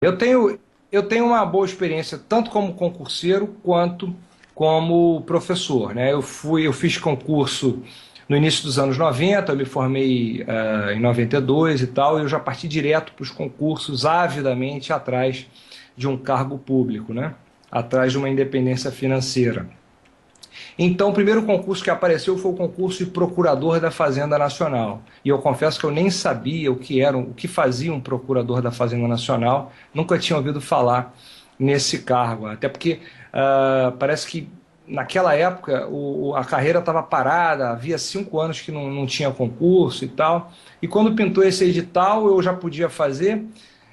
Eu tenho, eu tenho uma boa experiência tanto como concurseiro quanto como professor, né? Eu fiz concurso no início dos anos 90. Eu me formei em 92 e tal, e eu já parti direto para os concursos avidamente atrás de um cargo público, né? Atrás de uma independência financeira. Então, o primeiro concurso que apareceu foi o concurso de procurador da Fazenda Nacional. E eu confesso que eu nem sabia o que fazia um procurador da Fazenda Nacional, nunca tinha ouvido falar nesse cargo. Até porque parece que naquela época a carreira estava parada, havia 5 anos que não tinha concurso e tal. E quando pintou esse edital, eu já podia fazer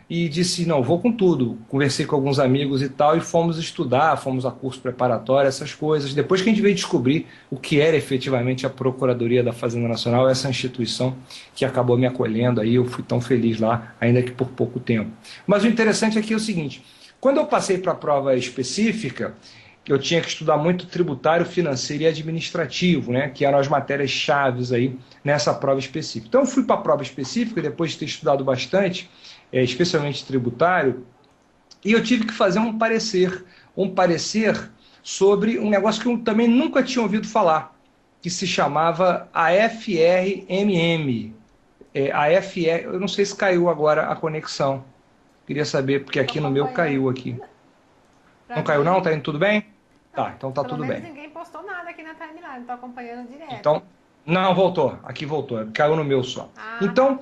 e disse, não, vou com tudo. Conversei com alguns amigos e tal, e fomos estudar, fomos a curso preparatório, essas coisas. Depois que a gente veio descobrir o que era efetivamente a Procuradoria da Fazenda Nacional, essa instituição que acabou me acolhendo, aí eu fui tão feliz lá, ainda que por pouco tempo. Mas o interessante aqui é o seguinte, quando eu passei para a prova específica, eu tinha que estudar muito tributário, financeiro e administrativo, né, que eram as matérias-chaves aí nessa prova específica. Então eu fui para a prova específica, depois de ter estudado bastante, especialmente tributário, e eu tive que fazer um parecer sobre um negócio que eu também nunca tinha ouvido falar, que se chamava AFRMM. AFR, eu não sei se caiu agora a conexão. Queria saber, porque Tô aqui no meu acompanhando. caiu aqui. Pra Não caiu não? mim, Tá indo tudo bem? não, Tá, então tá pelo tudo menos bem. ninguém postou nada aqui na timeline. Tô acompanhando direto. Então, não, voltou. Aqui voltou. Caiu no meu só. Ah, tá. Então,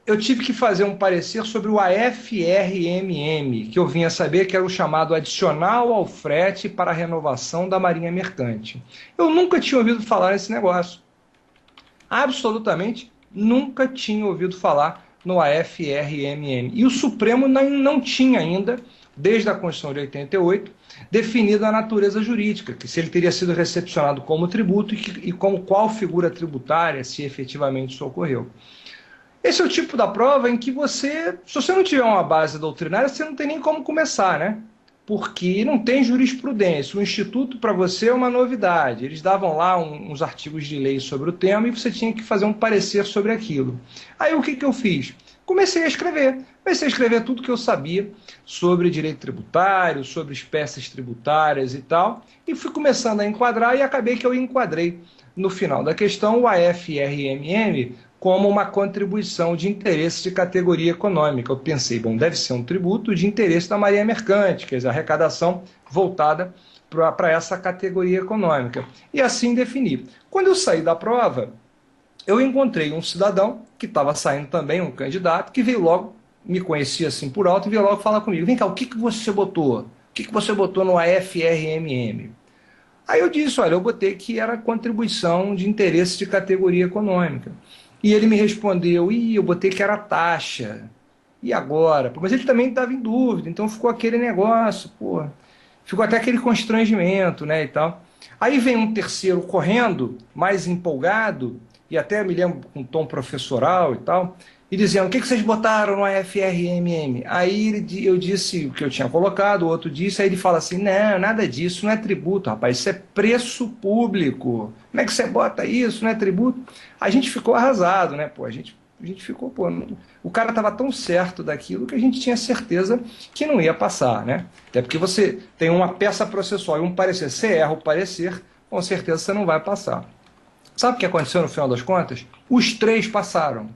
eu tive que fazer um parecer sobre o AFRMM, que eu vinha saber que era o chamado adicional ao frete para a renovação da Marinha Mercante. Eu nunca tinha ouvido falar nesse negócio. Absolutamente nunca tinha ouvido falar no AFRMM. E o Supremo não tinha ainda, desde a Constituição de 88, definido a natureza jurídica, que se ele teria sido recepcionado como tributo e como qual figura tributária, se efetivamente isso ocorreu. Esse é o tipo da prova em que você, se você não tiver uma base doutrinária, você não tem nem como começar, né? Porque não tem jurisprudência. O Instituto, para você, é uma novidade. Eles davam lá uns artigos de lei sobre o tema e você tinha que fazer um parecer sobre aquilo. Aí o que, que eu fiz? Comecei a escrever. Comecei a escrever tudo que eu sabia sobre direito tributário, sobre espécies tributárias e tal, e fui começando a enquadrar e acabei que eu enquadrei no final da questão o AFRMM como uma contribuição de interesse de categoria econômica. Eu pensei, bom, deve ser um tributo de interesse da Marinha Mercante, quer dizer, arrecadação voltada para essa categoria econômica. E assim defini. Quando eu saí da prova, eu encontrei um cidadão que estava saindo também, um candidato, que veio logo, me conhecia assim por alto, e veio logo falar comigo, vem cá, o que, que você botou? O que, que você botou no AFRMM? Aí eu disse, olha, eu botei que era contribuição de interesse de categoria econômica. E ele me respondeu, eu botei que era taxa. E agora? Mas ele também estava em dúvida, então ficou aquele negócio, pô. Ficou até aquele constrangimento, né, e tal. Aí vem um terceiro correndo, mais empolgado, e até me lembro com um tom professoral e tal, e dizendo, o que, que vocês botaram no FRMM? Aí eu disse o que eu tinha colocado, o outro disse, aí ele fala assim, não, nada disso, não é tributo, rapaz, isso é preço público. Como é que você bota isso, não é tributo? A gente ficou arrasado, né, pô, a gente ficou, pô, o cara estava tão certo daquilo que a gente tinha certeza que não ia passar, né? Até porque você tem uma peça processual e um parecer, você erra o parecer, com certeza você não vai passar. Sabe o que aconteceu no final das contas? Os três passaram.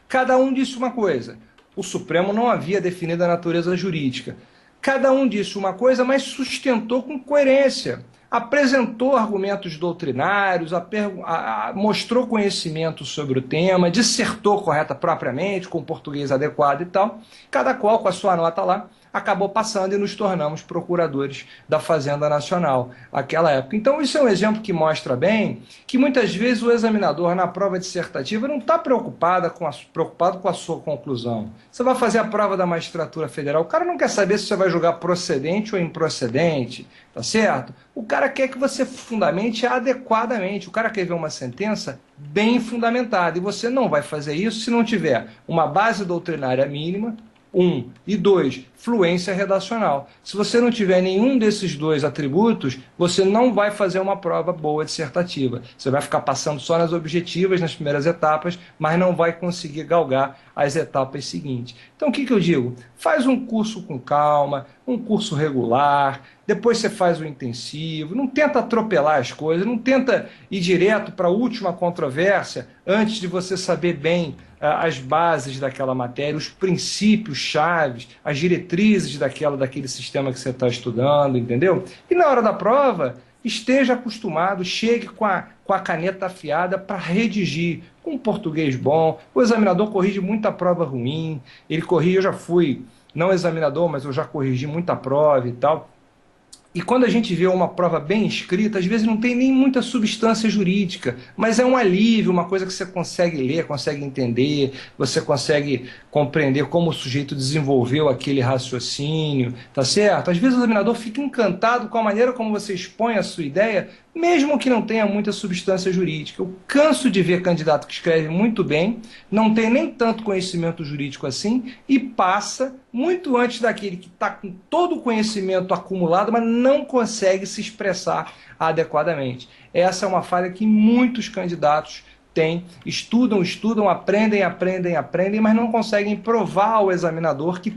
Cada um disse uma coisa. O Supremo não havia definido a natureza jurídica. Cada um disse uma coisa, mas sustentou com coerência. Apresentou argumentos doutrinários, mostrou conhecimento sobre o tema, dissertou correta propriamente, com português adequado e tal. Cada qual com a sua nota lá acabou passando e nos tornamos procuradores da Fazenda Nacional naquela época. Então, isso é um exemplo que mostra bem que muitas vezes o examinador na prova dissertativa não está preocupado com a sua conclusão. Você vai fazer a prova da magistratura federal, o cara não quer saber se você vai julgar procedente ou improcedente, tá certo? O cara quer que você fundamente adequadamente, o cara quer ver uma sentença bem fundamentada, e você não vai fazer isso se não tiver uma base doutrinária mínima, um. E dois, fluência redacional. Se você não tiver nenhum desses dois atributos, você não vai fazer uma prova boa dissertativa. Você vai ficar passando só nas objetivas, nas primeiras etapas, mas não vai conseguir galgar as etapas seguintes. Então, o que eu digo? Faz um curso com calma, um curso regular, depois você faz o intensivo, não tenta atropelar as coisas, não tenta ir direto para a última controvérsia antes de você saber bem as bases daquela matéria, os princípios chaves, as diretrizes daquele sistema que você está estudando, entendeu? E na hora da prova, esteja acostumado, chegue com a caneta afiada para redigir, com um português bom. O examinador corrige muita prova ruim, ele corrige, eu já fui, não examinador, mas eu já corrigi muita prova e tal. E quando a gente vê uma prova bem escrita, às vezes não tem nem muita substância jurídica, mas é um alívio, uma coisa que você consegue ler, consegue entender, você consegue compreender como o sujeito desenvolveu aquele raciocínio, tá certo? Às vezes o examinador fica encantado com a maneira como você expõe a sua ideia, mesmo que não tenha muita substância jurídica. Eu canso de ver candidato que escreve muito bem, não tem nem tanto conhecimento jurídico assim, e passa muito antes daquele que está com todo o conhecimento acumulado, mas não consegue se expressar adequadamente. Essa é uma falha que muitos candidatos têm, estudam, aprendem, mas não conseguem provar ao examinador que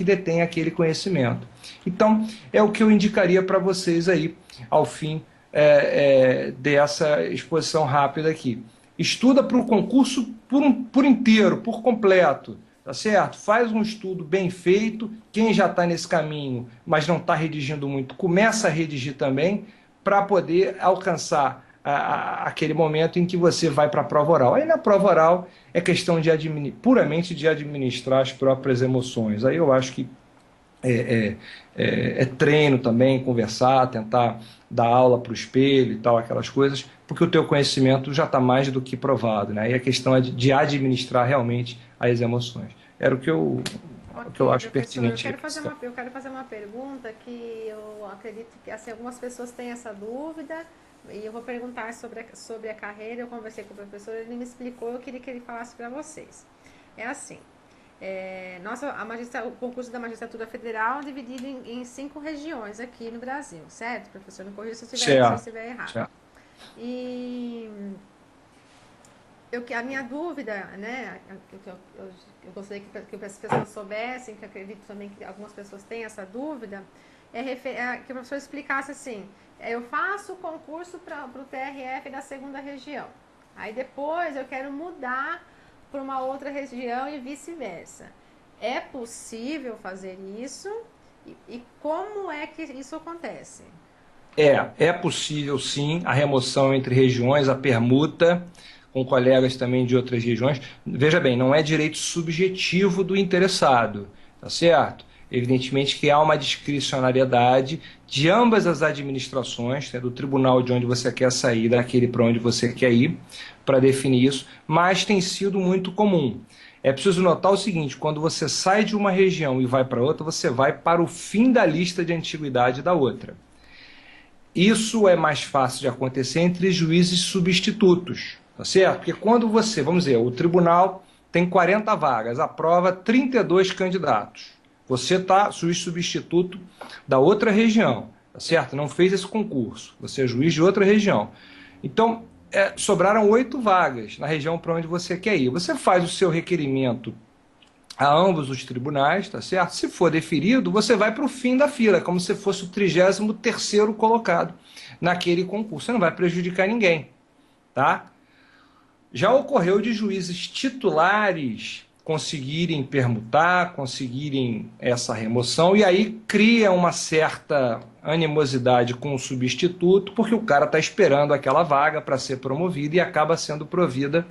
detém aquele conhecimento. Então, é o que eu indicaria para vocês aí, ao fim dessa exposição rápida aqui. Estuda para o concurso por inteiro, por completo, tá certo? Faz um estudo bem feito, quem já está nesse caminho, mas não está redigindo muito, começa a redigir também, para poder alcançar aquele momento em que você vai para a prova oral. Aí na prova oral é questão puramente de administrar as próprias emoções. Aí eu acho que é treino também, conversar, tentar dar aula para o espelho e tal, aquelas coisas, porque o teu conhecimento já está mais do que provado, né? E a questão é de administrar realmente as emoções. Era o que eu acho pertinente. Eu quero fazer uma pergunta que eu acredito que assim, algumas pessoas têm essa dúvida, e eu vou perguntar sobre a carreira. Eu conversei com o professor, ele me explicou, eu queria que ele falasse para vocês. É assim, o concurso da magistratura federal é dividido em 5 regiões aqui no Brasil, certo, professor? Não corrija se eu estiver errado. Certo. E a minha dúvida, né, eu gostaria que as pessoas soubessem, que acredito também que algumas pessoas têm essa dúvida, que o professor explicasse assim: eu faço o concurso para o TRF da 2ª região, aí depois eu quero mudar para uma outra região e vice-versa. É possível fazer isso? E como é que isso acontece? É possível sim, a remoção entre regiões, a permuta com colegas também de outras regiões. Veja bem, não é direito subjetivo do interessado, tá certo? Evidentemente que há uma discricionariedade de ambas as administrações, né, do tribunal de onde você quer sair, daquele para onde você quer ir, para definir isso, mas tem sido muito comum. É preciso notar o seguinte: quando você sai de uma região e vai para outra, você vai para o fim da lista de antiguidade da outra. Isso é mais fácil de acontecer entre juízes substitutos, tá certo? Porque quando você, vamos dizer, o tribunal tem 40 vagas, aprova 32 candidatos. Você está juiz substituto da outra região, tá certo? Não fez esse concurso, você é juiz de outra região. Então, sobraram 8 vagas na região para onde você quer ir. Você faz o seu requerimento a ambos os tribunais, tá certo? Se for deferido, você vai para o fim da fila, como se fosse o 33º colocado naquele concurso. Você não vai prejudicar ninguém, tá? Já ocorreu de juízes titulares conseguirem permutar, conseguirem essa remoção, e aí cria uma certa animosidade com o substituto, porque o cara está esperando aquela vaga para ser promovido e acaba sendo provida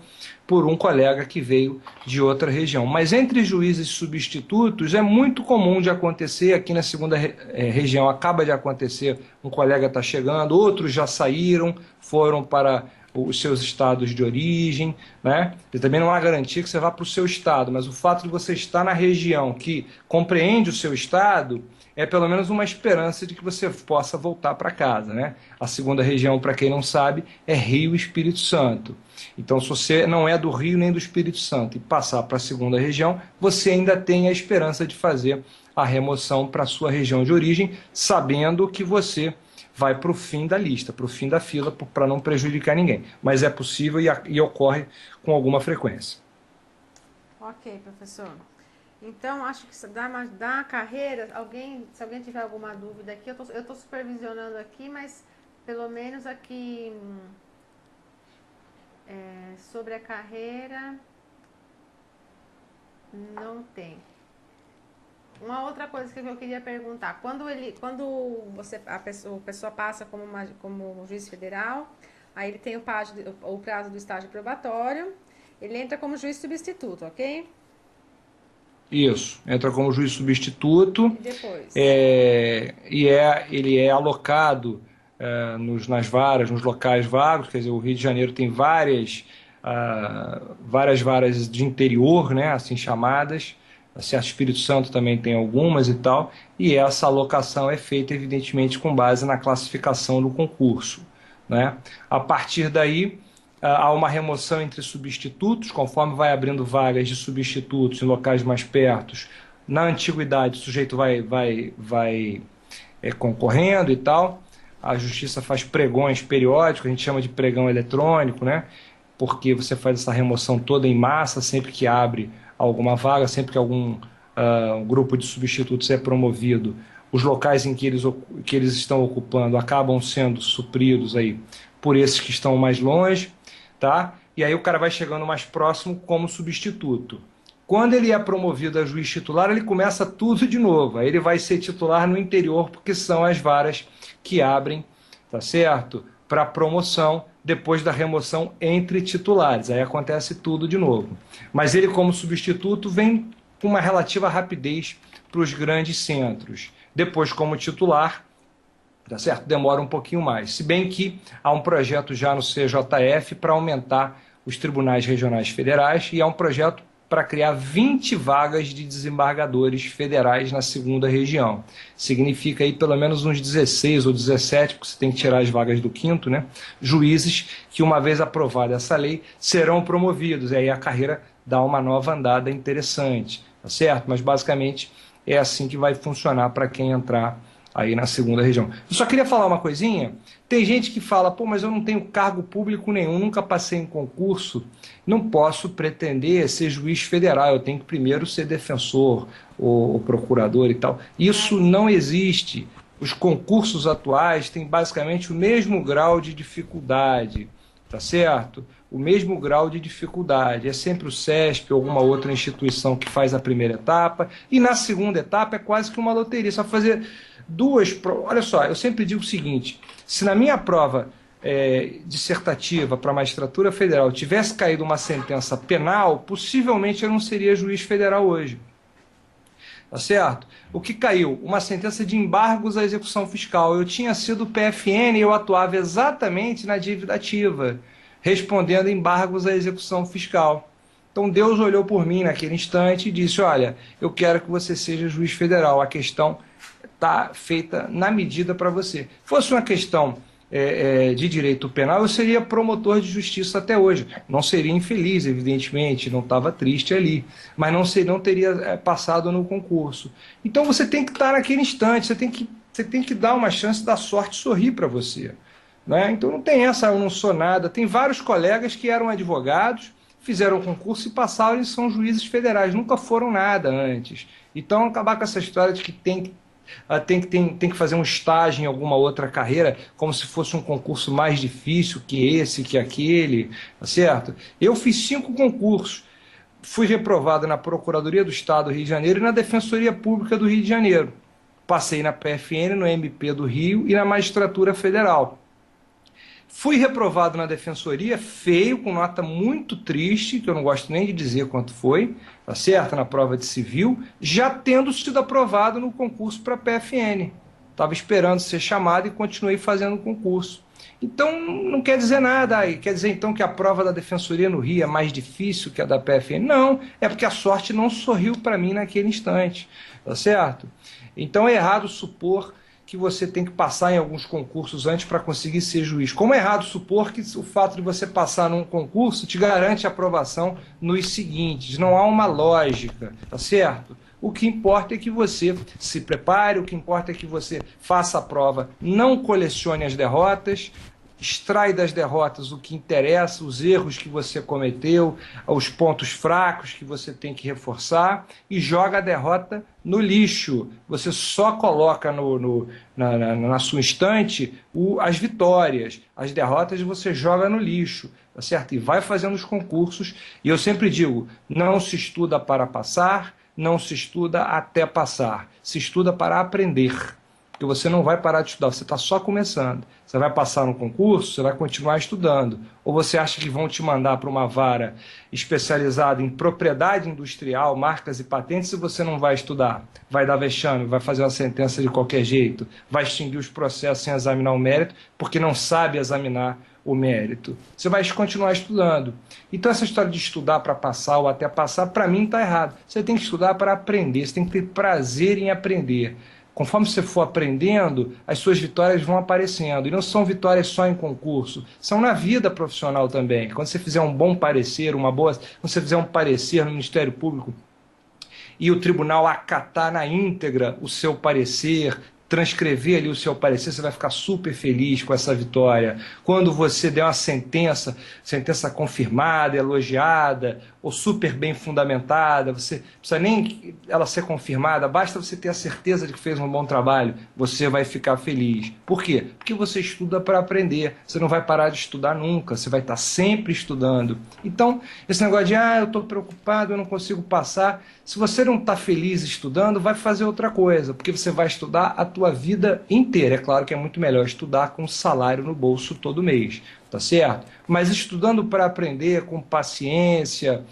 por um colega que veio de outra região. Mas entre juízes substitutos é muito comum de acontecer, aqui na 2ª região acaba de acontecer, um colega está chegando, outros já saíram, foram para os seus estados de origem, né? E também não há garantia que você vá para o seu estado, mas o fato de você estar na região que compreende o seu estado é pelo menos uma esperança de que você possa voltar para casa, né? A segunda região, para quem não sabe, é Rio e Espírito Santo. Então, se você não é do Rio nem do Espírito Santo e passar para a segunda região, você ainda tem a esperança de fazer a remoção para a sua região de origem, sabendo que você vai para o fim da lista, para o fim da fila, para não prejudicar ninguém. Mas é possível e ocorre com alguma frequência. Ok, professor. Então, acho que da carreira, se alguém tiver alguma dúvida aqui, eu estou supervisionando aqui, mas pelo menos aqui sobre a carreira não tem. Uma outra coisa que eu queria perguntar, quando a pessoa passa como juiz federal, aí ele tem o prazo do estágio probatório, ele entra como juiz substituto, ok? Isso, entra como juiz substituto. E depois? Ele é alocado nas varas, nos locais vagos, quer dizer, o Rio de Janeiro tem várias varas de interior, né, assim chamadas. Assim, Espírito Santo também tem algumas e tal, e essa alocação é feita, evidentemente, com base na classificação do concurso, né? A partir daí, há uma remoção entre substitutos, conforme vai abrindo vagas de substitutos em locais mais perto. Na antiguidade, o sujeito vai concorrendo e tal. A Justiça faz pregões periódicos, a gente chama de pregão eletrônico, né? Porque você faz essa remoção toda em massa, sempre que abre alguma vaga, sempre que algum grupo de substitutos é promovido, os locais em que eles estão ocupando acabam sendo supridos aí por esses que estão mais longe, tá? E aí o cara vai chegando mais próximo como substituto. Quando ele é promovido a juiz titular, ele começa tudo de novo. Aí ele vai ser titular no interior, porque são as varas que abrem, tá certo? Para promoção, depois da remoção entre titulares. Aí acontece tudo de novo. Mas ele, como substituto, vem com uma relativa rapidez para os grandes centros. Depois, como titular, tá certo? Demora um pouquinho mais. Se bem que há um projeto já no CJF para aumentar os tribunais regionais federais e há um projeto para criar 20 vagas de desembargadores federais na segunda região. Significa aí pelo menos uns 16 ou 17, porque você tem que tirar as vagas do quinto, né? Juízes que, uma vez aprovada essa lei, serão promovidos. E aí a carreira dá uma nova andada interessante, tá certo? Mas basicamente é assim que vai funcionar para quem entrar aí na segunda região. Eu só queria falar uma coisinha. Tem gente que fala, pô, mas eu não tenho cargo público nenhum, nunca passei em concurso, não posso pretender ser juiz federal, eu tenho que primeiro ser defensor ou procurador e tal. Isso não existe. Os concursos atuais têm basicamente o mesmo grau de dificuldade, tá certo? O mesmo grau de dificuldade. É sempre o CESP ou alguma outra instituição que faz a primeira etapa, e na segunda etapa é quase que uma loteria, só fazer duas provas. Olha só, eu sempre digo o seguinte, se na minha prova dissertativa para a magistratura federal tivesse caído uma sentença penal, possivelmente eu não seria juiz federal hoje. Tá certo? O que caiu? Uma sentença de embargos à execução fiscal. Eu tinha sido PFN e eu atuava exatamente na dívida ativa, respondendo embargos à execução fiscal. Então Deus olhou por mim naquele instante e disse, olha, eu quero que você seja juiz federal, a questão está feita na medida para você. Fosse uma questão de direito penal, eu seria promotor de justiça até hoje. Não seria infeliz, evidentemente, não estava triste ali, mas não teria passado no concurso. Então você tem que estar naquele instante, você tem que dar uma chance da sorte sorrir para você. Né? Então não tem essa, eu não sou nada. Tem vários colegas que eram advogados, fizeram o concurso e passaram e são juízes federais, nunca foram nada antes. Então acabar com essa história de que tem que fazer um estágio em alguma outra carreira, como se fosse um concurso mais difícil que esse, que aquele, tá certo? Eu fiz 5 concursos, fui reprovado na Procuradoria do Estado do Rio de Janeiro e na Defensoria Pública do Rio de Janeiro. Passei na PFN, no MP do Rio e na Magistratura Federal. Fui reprovado na Defensoria, feio, com nota muito triste, que eu não gosto nem de dizer quanto foi, tá certo? Na prova de civil, já tendo sido aprovado no concurso para a PFN. Estava esperando ser chamado e continuei fazendo o concurso. Então, não quer dizer nada. Aí quer dizer, então, que a prova da Defensoria no Rio é mais difícil que a da PFN? Não, é porque a sorte não sorriu para mim naquele instante, tá certo? Então, é errado supor que você tem que passar em alguns concursos antes para conseguir ser juiz. Como é errado supor que o fato de você passar num concurso te garante aprovação nos seguintes. Não há uma lógica, tá certo? O que importa é que você se prepare, o que importa é que você faça a prova, não colecione as derrotas, extrai das derrotas o que interessa, os erros que você cometeu, os pontos fracos que você tem que reforçar e joga a derrota no lixo. Você só coloca na sua estante as vitórias. As derrotas você joga no lixo, tá certo? E vai fazendo os concursos. E eu sempre digo, não se estuda para passar, não se estuda até passar. Se estuda para aprender. Porque você não vai parar de estudar, você está só começando. Você vai passar no concurso, você vai continuar estudando. Ou você acha que vão te mandar para uma vara especializada em propriedade industrial, marcas e patentes, e você não vai estudar? Vai dar vexame, vai fazer uma sentença de qualquer jeito, vai extinguir os processos sem examinar o mérito, porque não sabe examinar o mérito. Você vai continuar estudando. Então essa história de estudar para passar ou até passar, para mim está errado. Você tem que estudar para aprender, você tem que ter prazer em aprender. Conforme você for aprendendo, as suas vitórias vão aparecendo. E não são vitórias só em concurso, são na vida profissional também. Quando você fizer um bom parecer, quando você fizer um parecer no Ministério Público e o tribunal acatar na íntegra o seu parecer, transcrever ali o seu parecer, você vai ficar super feliz com essa vitória. Quando você der uma sentença confirmada, elogiada, ou super bem fundamentada, você não precisa nem ela ser confirmada, basta você ter a certeza de que fez um bom trabalho, você vai ficar feliz. Por quê? Porque você estuda para aprender, você não vai parar de estudar nunca, você vai estar sempre estudando. Então, esse negócio de, eu estou preocupado, eu não consigo passar, se você não está feliz estudando, vai fazer outra coisa, porque você vai estudar a tua vida inteira. É claro que é muito melhor estudar com salário no bolso todo mês, tá certo? Mas estudando para aprender com paciência,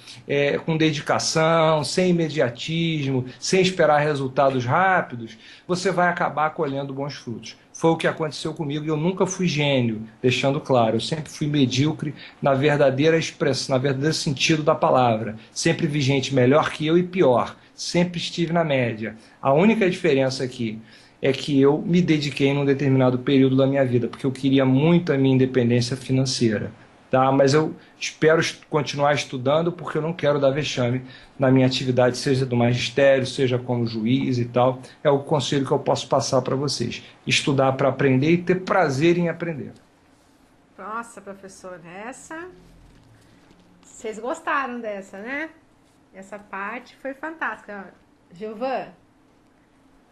com dedicação, sem imediatismo, sem esperar resultados rápidos, você vai acabar colhendo bons frutos. Foi o que aconteceu comigo e eu nunca fui gênio, deixando claro. Eu sempre fui medíocre na verdadeira expressão, no verdadeiro sentido da palavra. Sempre vi gente melhor que eu e pior. Sempre estive na média. A única diferença aqui é que eu me dediquei num determinado período da minha vida, porque eu queria muito a minha independência financeira. Tá? Mas eu espero continuar estudando, porque eu não quero dar vexame na minha atividade, seja do magistério, seja como juiz e tal. É o conselho que eu posso passar para vocês. Estudar para aprender e ter prazer em aprender. Nossa, professor, vocês gostaram dessa, né? Essa parte foi fantástica. Gilvan,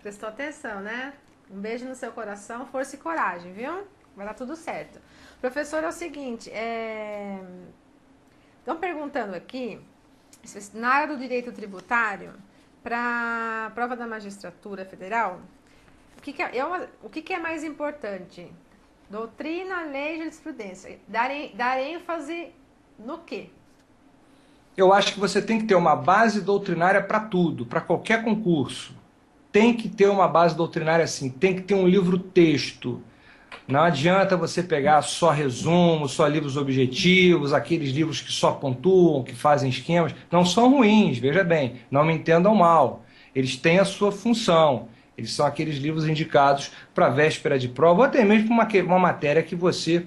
prestou atenção, né? Um beijo no seu coração, força e coragem, viu? Vai dar tudo certo. Professor, é o seguinte, estão perguntando aqui, na área do direito tributário, para a prova da magistratura federal, o que é mais importante? Doutrina, lei e jurisprudência. Dar ênfase no quê? Eu acho que você tem que ter uma base doutrinária para tudo, para qualquer concurso. Tem que ter uma base doutrinária assim, tem que ter um livro-texto. Não adianta você pegar só resumo, só livros objetivos, aqueles livros que só pontuam, que fazem esquemas. Não são ruins, veja bem, não me entendam mal. Eles têm a sua função. Eles são aqueles livros indicados para véspera de prova, ou até mesmo uma matéria que você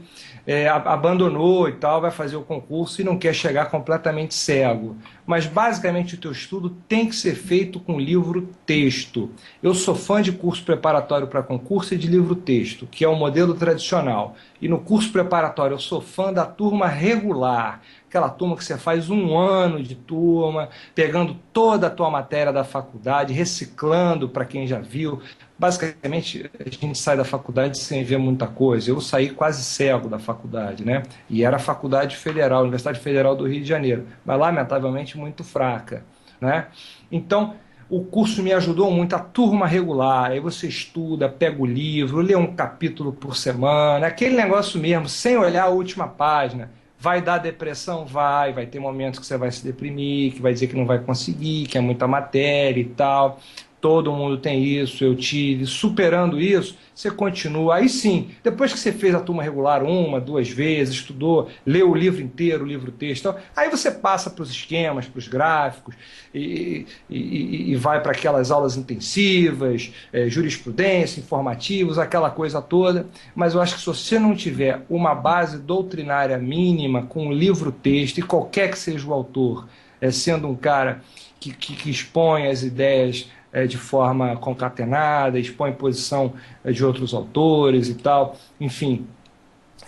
abandonou e tal, vai fazer o concurso e não quer chegar completamente cego. Mas basicamente o teu estudo tem que ser feito com livro-texto. Eu sou fã de curso preparatório para concurso e de livro-texto, que é o modelo tradicional. E no curso preparatório eu sou fã da turma regular, aquela turma que você faz 1 ano de turma, pegando toda a tua matéria da faculdade, reciclando para quem já viu. Basicamente, a gente sai da faculdade sem ver muita coisa. Eu saí quase cego da faculdade, né? E era a Faculdade Federal, Universidade Federal do Rio de Janeiro, mas lamentavelmente muito fraca, né? Então, o curso me ajudou muito, a turma regular, aí você estuda, pega o livro, lê um capítulo por semana, aquele negócio mesmo, sem olhar a última página. Vai dar depressão? Vai ter momentos que você vai se deprimir, que vai dizer que não vai conseguir, que é muita matéria e tal. Todo mundo tem isso, eu tive. Superando isso, você continua. Aí sim, depois que você fez a turma regular uma, duas vezes, estudou, leu o livro inteiro, o livro-texto, aí você passa para os esquemas, para os gráficos, e vai para aquelas aulas intensivas, jurisprudência, informativos, aquela coisa toda. Mas eu acho que se você não tiver uma base doutrinária mínima com o livro-texto, e qualquer que seja o autor, sendo um cara que expõe as ideias de forma concatenada, expõe posição de outros autores e tal. Enfim,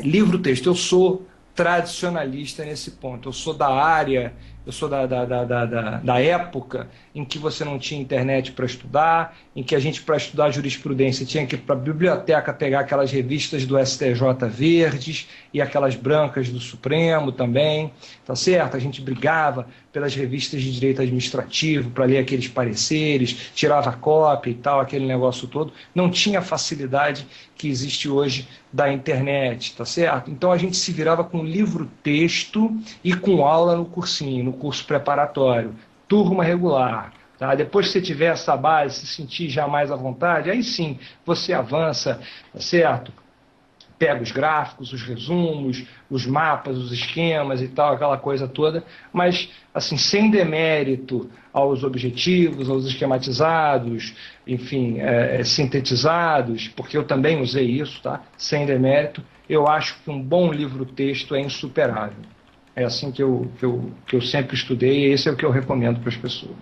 livro-texto. Eu sou tradicionalista nesse ponto. Eu sou da área, eu sou da época em que você não tinha internet para estudar, em que a gente, para estudar jurisprudência, tinha que ir para a biblioteca pegar aquelas revistas do STJ verdes e aquelas brancas do Supremo também, tá certo? A gente brigava pelas revistas de direito administrativo para ler aqueles pareceres, tirava cópia e tal, aquele negócio todo. Não tinha a facilidade que existe hoje da internet, tá certo? Então a gente se virava com livro-texto e com aula no cursinho, no curso preparatório, turma regular. Tá? Depois que você tiver essa base, se sentir já mais à vontade, aí sim você avança, tá certo? Pega os gráficos, os resumos, os mapas, os esquemas e tal, aquela coisa toda, mas assim, sem demérito aos objetivos, aos esquematizados, enfim, sintetizados, porque eu também usei isso, tá? Sem demérito, eu acho que um bom livro-texto é insuperável. É assim que eu sempre estudei e esse é o que eu recomendo para as pessoas.